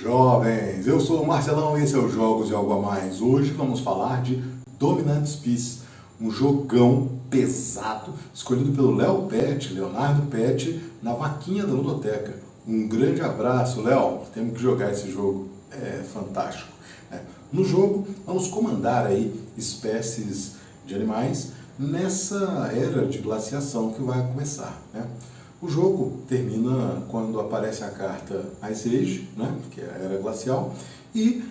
Jovens, eu sou o Marcelão e esse é o Jogos e Algo a Mais. Hoje vamos falar de Dominant Peace, um jogão pesado escolhido pelo Leonardo Pet, na vaquinha da Ludoteca. Um grande abraço, Léo, temos que jogar esse jogo, é fantástico. No jogo, vamos comandar aí espécies de animais nessa era de glaciação que vai começar, né? O jogo termina quando aparece a carta Ice Age, né, que é a era glacial, e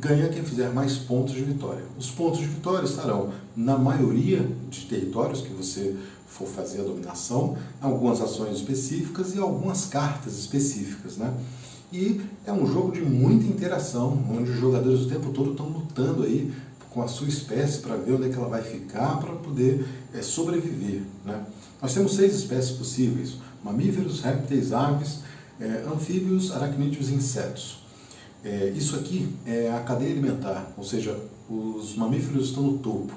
ganha quem fizer mais pontos de vitória. Os pontos de vitória estarão na maioria de territórios que você for fazer a dominação, algumas ações específicas e algumas cartas específicas, né? E é um jogo de muita interação, onde os jogadores o tempo todo estão lutando aí com a sua espécie para ver onde é que ela vai ficar para poder sobreviver, né? Nós temos 6 espécies possíveis: mamíferos, répteis, aves, anfíbios, aracnídeos e insetos. Isso aqui é a cadeia alimentar, ou seja, os mamíferos estão no topo.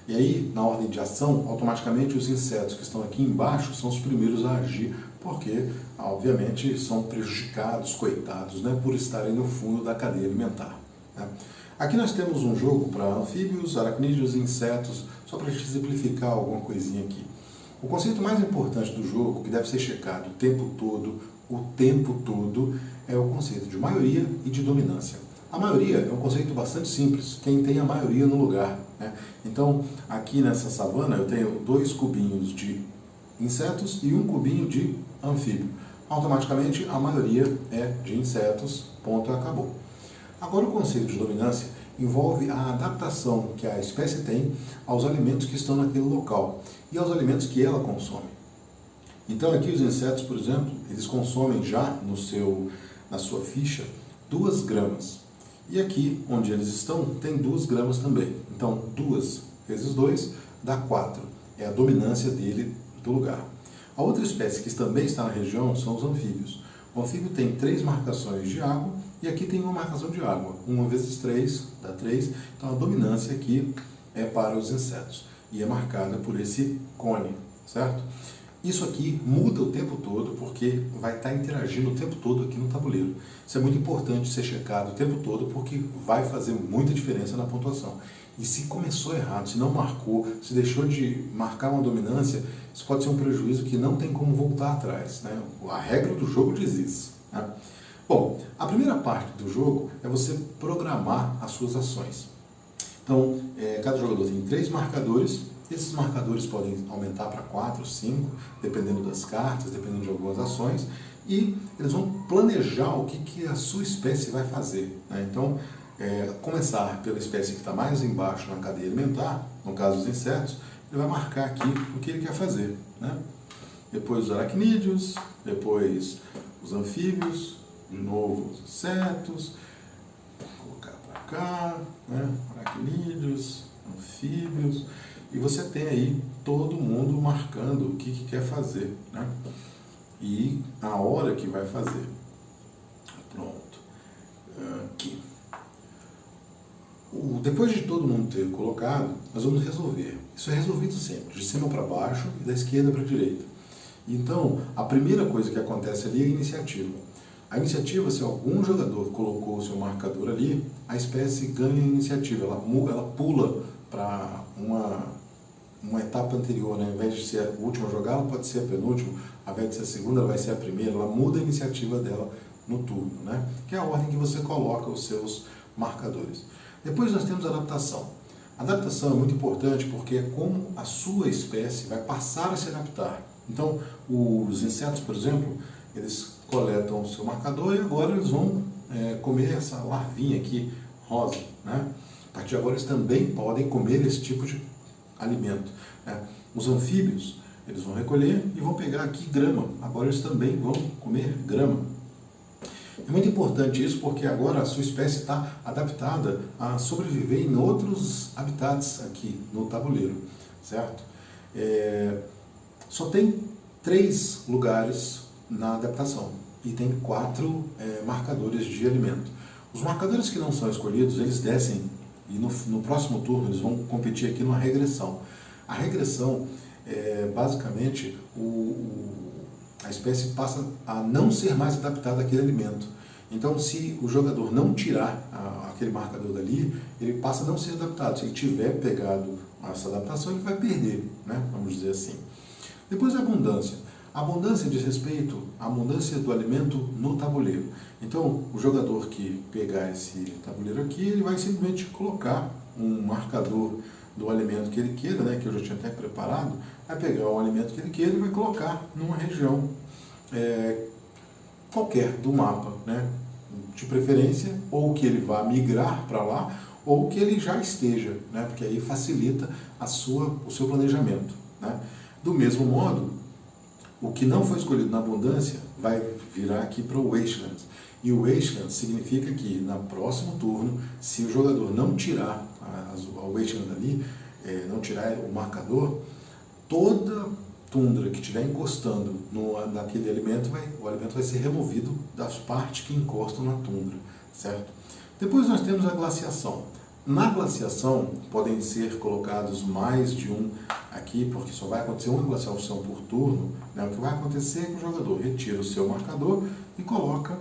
E aí, na ordem de ação, automaticamente os insetos que estão aqui embaixo são os primeiros a agir, porque, obviamente, são prejudicados, coitados, né, por estarem no fundo da cadeia alimentar, né? Aqui nós temos um jogo para anfíbios, aracnídeos e insetos, só para exemplificar alguma coisinha aqui. O conceito mais importante do jogo, que deve ser checado o tempo todo, é o conceito de maioria e de dominância. A maioria é um conceito bastante simples, quem tem a maioria no lugar, né? Então, aqui nessa savana eu tenho 2 cubinhos de insetos e 1 cubinho de anfíbio. Automaticamente a maioria é de insetos, ponto, acabou. Agora, o conceito de dominância envolve a adaptação que a espécie tem aos alimentos que estão naquele local e aos alimentos que ela consome. Então, aqui os insetos, por exemplo, eles consomem já na sua ficha 2 gramas. E aqui, onde eles estão, tem 2 gramas também. Então, 2 vezes 2 dá 4. É a dominância dele do lugar. A outra espécie que também está na região são os anfíbios. O anfíbio tem 3 marcações de água e aqui tem uma marcação de água. 1 vezes 3 dá 3. Então, a dominância aqui é para os insetos e é marcada por esse cone, certo? Isso aqui muda o tempo todo, porque vai estar interagindo o tempo todo aqui no tabuleiro. Isso é muito importante ser checado o tempo todo, porque vai fazer muita diferença na pontuação. E se começou errado, se não marcou, se deixou de marcar uma dominância, isso pode ser um prejuízo que não tem como voltar atrás, né? A regra do jogo diz isso, né? Bom, a primeira parte do jogo é você programar as suas ações. Então, cada jogador tem 3 marcadores. Esses marcadores podem aumentar para 4, 5, dependendo das cartas, dependendo de algumas ações, e eles vão planejar o que a sua espécie vai fazer, né? Então, começar pela espécie que está mais embaixo na cadeia alimentar, no caso os insetos, ele vai marcar aqui o que ele quer fazer, né? Depois os aracnídeos, depois os anfíbios, de novo os insetos, vou colocar para cá, né? Aracnídeos, anfíbios. E você tem aí todo mundo marcando o que quer fazer, né? E a hora que vai fazer. Pronto. Aqui. Depois de todo mundo ter colocado, nós vamos resolver. Isso é resolvido sempre, de cima para baixo e da esquerda para a direita. Então, a primeira coisa que acontece ali é a iniciativa. A iniciativa, se algum jogador colocou o seu marcador ali, a espécie ganha a iniciativa. Ela pula para uma etapa anterior, né? Ao invés de ser a última a jogar, ela pode ser a penúltima, ao invés de ser a segunda, ela vai ser a primeira, ela muda a iniciativa dela no turno, né? Que é a ordem que você coloca os seus marcadores. Depois nós temos a adaptação. A adaptação é muito importante porque é como a sua espécie vai passar a se adaptar. Então, os insetos, por exemplo, eles coletam o seu marcador e agora eles vão comer essa larvinha aqui, rosa, né? A partir de agora eles também podem comer esse tipo de alimento, né? Os anfíbios, eles vão recolher e vão pegar aqui grama. Agora eles também vão comer grama. É muito importante isso porque agora a sua espécie está adaptada a sobreviver em outros habitats aqui no tabuleiro, certo? Só tem 3 lugares na adaptação e tem 4 marcadores de alimento. Os marcadores que não são escolhidos, eles descem e no próximo turno eles vão competir aqui numa regressão. A regressão basicamente a espécie passa a não ser mais adaptada àquele alimento. Então, se o jogador não tirar aquele marcador dali, ele passa a não ser adaptado. Se ele tiver pegado essa adaptação, ele vai perder, né? Vamos dizer assim. Depois a abundância. A abundância diz respeito à abundância do alimento no tabuleiro. Então, o jogador que pegar esse tabuleiro aqui, ele vai simplesmente colocar um marcador do alimento que ele queira, né, que eu já tinha até preparado, vai pegar o alimento que ele queira e vai colocar numa região qualquer do mapa, né, de preferência, ou que ele vá migrar para lá, ou que ele já esteja, né, porque aí facilita o seu planejamento, né. Do mesmo modo, o que não foi escolhido na abundância vai virar aqui para o Wasteland. E o Wasteland significa que, no próximo turno, se o jogador não tirar o Wasteland ali, não tirar o marcador, toda tundra que estiver encostando naquele alimento, o alimento vai ser removido das partes que encostam na tundra, certo? Depois nós temos a glaciação. Na glaciação, podem ser colocados mais de um aqui, porque só vai acontecer uma glaciação por turno, né? O que vai acontecer é que o jogador retira o seu marcador e coloca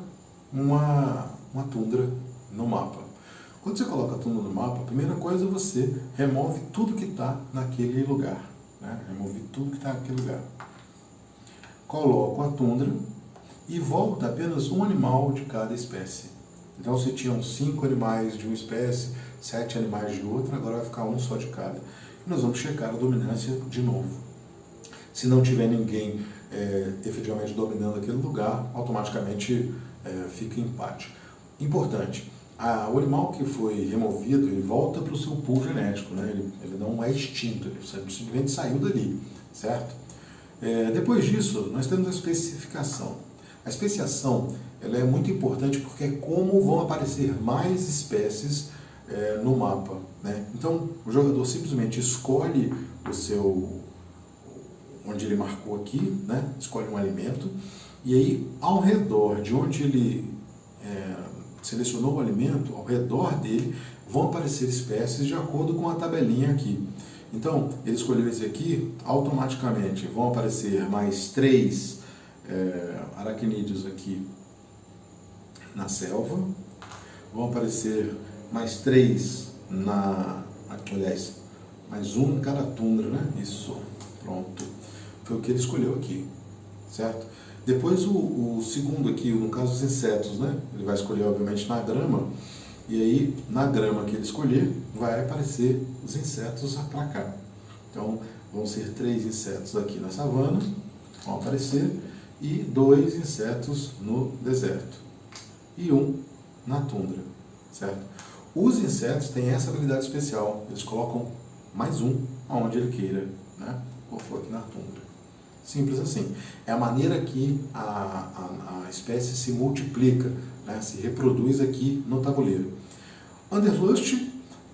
uma tundra no mapa. Quando você coloca a tundra no mapa, a primeira coisa é você remove tudo que está naquele lugar, né? Remove tudo que está naquele lugar. Coloca a tundra e volta apenas um animal de cada espécie. Então, se tinham 5 animais de uma espécie, 7 animais de outra, agora vai ficar um só de cada. E nós vamos checar a dominância de novo. Se não tiver ninguém efetivamente dominando aquele lugar, automaticamente fica empate. Importante, o animal que foi removido, ele volta para o seu pool genético, né? Ele não é extinto, ele simplesmente saiu dali, certo? Depois disso, nós temos a especificação. A especiação ela é muito importante porque é como vão aparecer mais espécies no mapa, né? Então, o jogador simplesmente escolhe onde ele marcou aqui, né? Escolhe um alimento, e aí, ao redor de onde ele selecionou o alimento, ao redor dele, vão aparecer espécies de acordo com a tabelinha aqui. Então, ele escolheu esse aqui, automaticamente vão aparecer mais 3 aracnídeos aqui na selva, vão aparecer mais 3 aliás, mais um em cada tundra, né? Isso, pronto. Foi o que ele escolheu aqui, certo? Depois o segundo aqui, no caso os insetos, né? Ele vai escolher, obviamente, na grama, e aí, na grama que ele escolher, vai aparecer os insetos para cá. Então, vão ser 3 insetos aqui na savana, vão aparecer, e 2 insetos no deserto, e 1 na tundra, certo? Os insetos têm essa habilidade especial, eles colocam mais um aonde ele queira, né? Colocou aqui na tundra. Simples assim. É a maneira que a espécie se multiplica, né? Se reproduz aqui no tabuleiro. Wanderlust,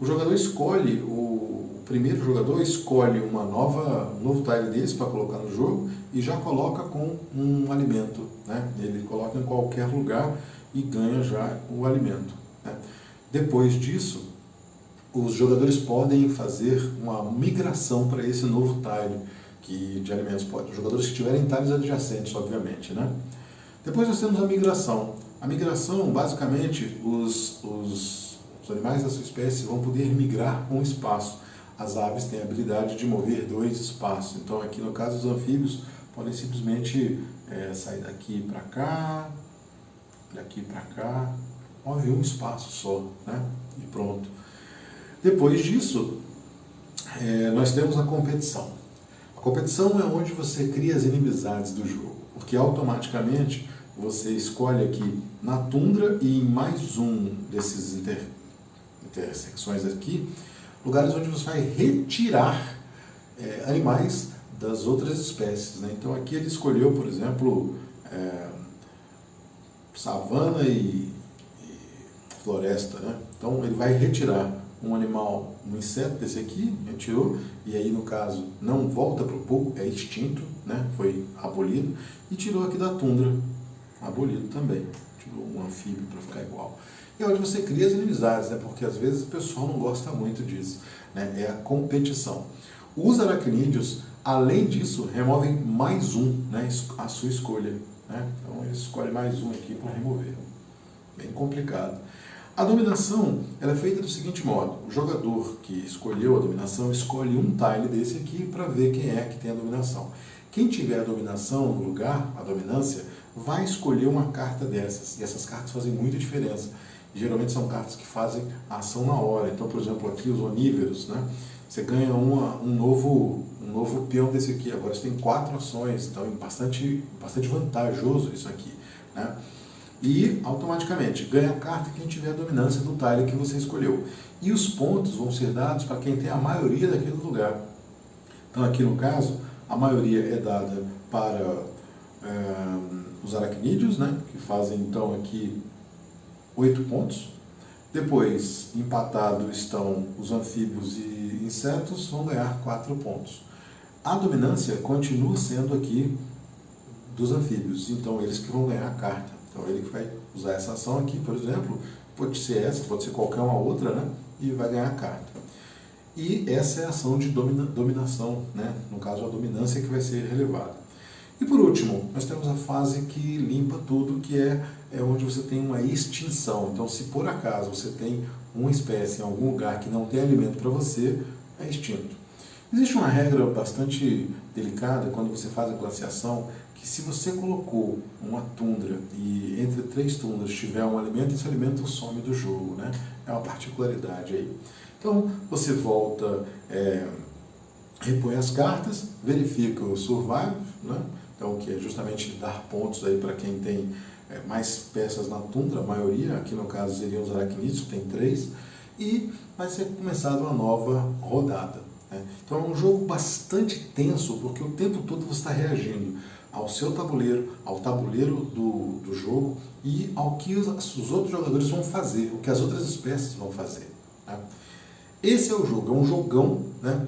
o jogador escolhe, o primeiro jogador escolhe um novo tile desse para colocar no jogo e já coloca com um alimento, né? Ele coloca em qualquer lugar e ganha já o alimento, né? Depois disso, os jogadores podem fazer uma migração para esse novo tile de alimentos. Os jogadores que tiverem tiles adjacentes, obviamente, né? Depois nós temos a migração. A migração, basicamente, os animais da sua espécie vão poder migrar um espaço. As aves têm a habilidade de mover 2 espaços. Então, aqui no caso, os anfíbios podem simplesmente sair daqui para cá, daqui para cá, move um espaço só, né? E pronto. Depois disso, nós temos a competição. A competição é onde você cria as inimizades do jogo, porque automaticamente você escolhe aqui na tundra e em mais um desses intersecções aqui, lugares onde você vai retirar animais das outras espécies, né? Então aqui ele escolheu, por exemplo, savana e floresta, né? Então ele vai retirar um animal, um inseto desse aqui, retirou, e aí no caso não volta para o pool, é extinto, né? Foi abolido, e tirou aqui da tundra, abolido também, tirou um anfíbio para ficar igual. E é onde você cria as inimizades, né? Porque às vezes o pessoal não gosta muito disso, né? É a competição. Os aracnídeos, além disso, removem mais um, né? A sua escolha, né? Então ele escolhe mais um aqui para remover. complicado. A dominação ela é feita do seguinte modo: o jogador que escolheu a dominação escolhe um tile desse aqui para ver quem é que tem a dominação. Quem tiver a dominação no lugar, a dominância, vai escolher uma carta dessas. E essas cartas fazem muita diferença. Geralmente são cartas que fazem a ação na hora. Então, por exemplo, aqui os oníveros, né? Você ganha um novo peão desse aqui. Agora você tem 4 ações, então é bastante vantajoso isso aqui, né? E automaticamente ganha a carta quem tiver a dominância do tile que você escolheu. E os pontos vão ser dados para quem tem a maioria daquele lugar. Então aqui no caso, a maioria é dada para os aracnídeos, né, que fazem então aqui 8 pontos. Depois, empatado estão os anfíbios e insetos, vão ganhar 4 pontos. A dominância continua sendo aqui dos anfíbios, então eles que vão ganhar a carta. Então ele que vai usar essa ação aqui, por exemplo, pode ser essa, pode ser qualquer uma outra, né, e vai ganhar a carta. E essa é a ação de dominação, né, no caso a dominância que vai ser relevada. E por último, nós temos a fase que limpa tudo, que é onde você tem uma extinção. Então, se por acaso você tem uma espécie em algum lugar que não tem alimento para você, é extinto. Existe uma regra bastante delicada quando você faz a glaciação, que se você colocou uma tundra e entre 3 tundras tiver um alimento, esse alimento some do jogo, né? É uma particularidade aí. Então, você volta, repõe as cartas, verifica o survive, né? Então, que é justamente dar pontos aí para quem tem mais peças na tundra, a maioria, aqui no caso seriam os aracnídeos, que tem 3, e vai ser começada uma nova rodada, né? Então é um jogo bastante tenso, porque o tempo todo você está reagindo ao seu tabuleiro, ao tabuleiro do jogo e ao que os outros jogadores vão fazer, o que as outras espécies vão fazer, né? Esse é o jogo, é um jogão, né?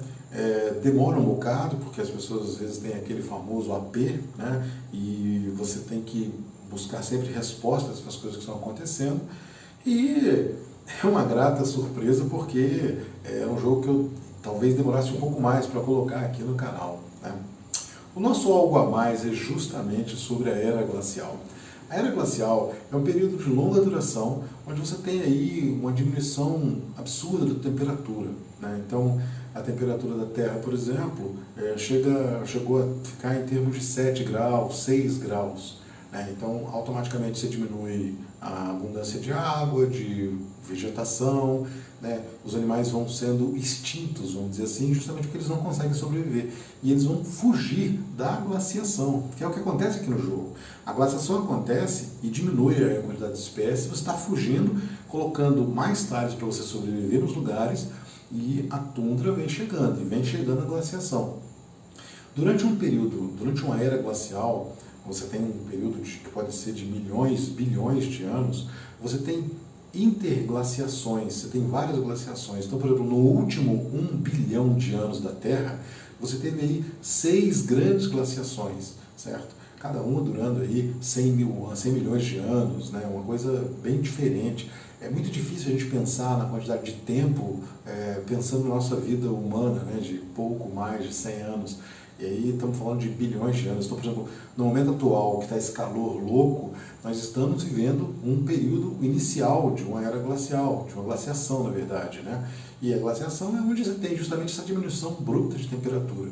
Demora um bocado, porque as pessoas às vezes têm aquele famoso AP, né? E você tem que buscar sempre respostas para as coisas que estão acontecendo. E é uma grata surpresa, porque é um jogo que eu talvez demorasse um pouco mais para colocar aqui no canal, né? O nosso algo a mais é justamente sobre a Era Glacial. A Era Glacial é um período de longa duração, onde você tem aí uma diminuição absurda da temperatura, né? Então, a temperatura da Terra, por exemplo, chegou a ficar em termos de 7 graus, 6 graus, né? Então, automaticamente você diminui a abundância de água, de vegetação, né? Os animais vão sendo extintos, vamos dizer assim, justamente porque eles não conseguem sobreviver. E eles vão fugir da glaciação, que é o que acontece aqui no jogo. A glaciação acontece e diminui a quantidade de espécies, você está fugindo, colocando mais tiles para você sobreviver nos lugares, e a tundra vem chegando, e vem chegando a glaciação. Durante uma era glacial, você tem um período que pode ser de milhões, bilhões de anos, você tem interglaciações, você tem várias glaciações. Então, por exemplo, no último 1 bilhão de anos da Terra, você teve aí 6 grandes glaciações, certo? Cada uma durando aí 100 milhões de anos, né? Uma coisa bem diferente. É muito difícil a gente pensar na quantidade de tempo, pensando na nossa vida humana, né? De pouco mais de 100 anos. E aí estamos falando de bilhões de anos. Então, por exemplo, no momento atual, que está esse calor louco, nós estamos vivendo um período inicial de uma era glacial, de uma glaciação, na verdade, né? E a glaciação é onde você tem justamente essa diminuição bruta de temperatura.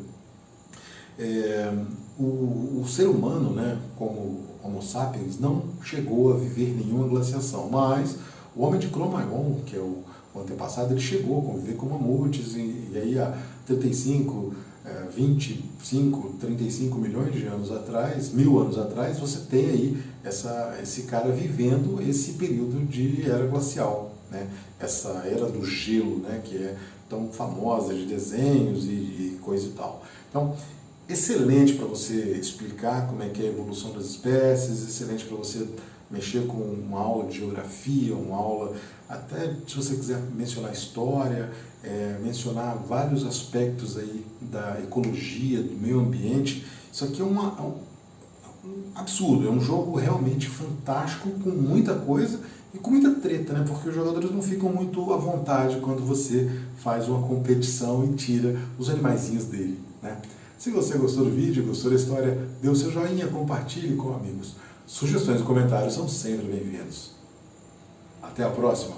O ser humano, né, como Homo sapiens, não chegou a viver nenhuma glaciação, mas o homem de Cro-Magnon, que é o antepassado, ele chegou a conviver com mamutes, e aí há 25, 35 milhões de anos atrás, 1000 anos atrás, você tem aí esse cara vivendo esse período de era glacial, né? Essa era do gelo, né, que é tão famosa, de desenhos e coisa e tal. Então, excelente para você explicar como é que é a evolução das espécies, excelente para você mexer com uma aula de geografia, uma aula, até se você quiser mencionar história, mencionar vários aspectos aí da ecologia, do meio ambiente. Isso aqui é um absurdo, é um jogo realmente fantástico, com muita coisa e com muita treta, né? Porque os jogadores não ficam muito à vontade quando você faz uma competição e tira os animaizinhos dele, né? Se você gostou do vídeo, gostou da história, dê o seu joinha, compartilhe com amigos. Sugestões e comentários são sempre bem-vindos. Até a próxima!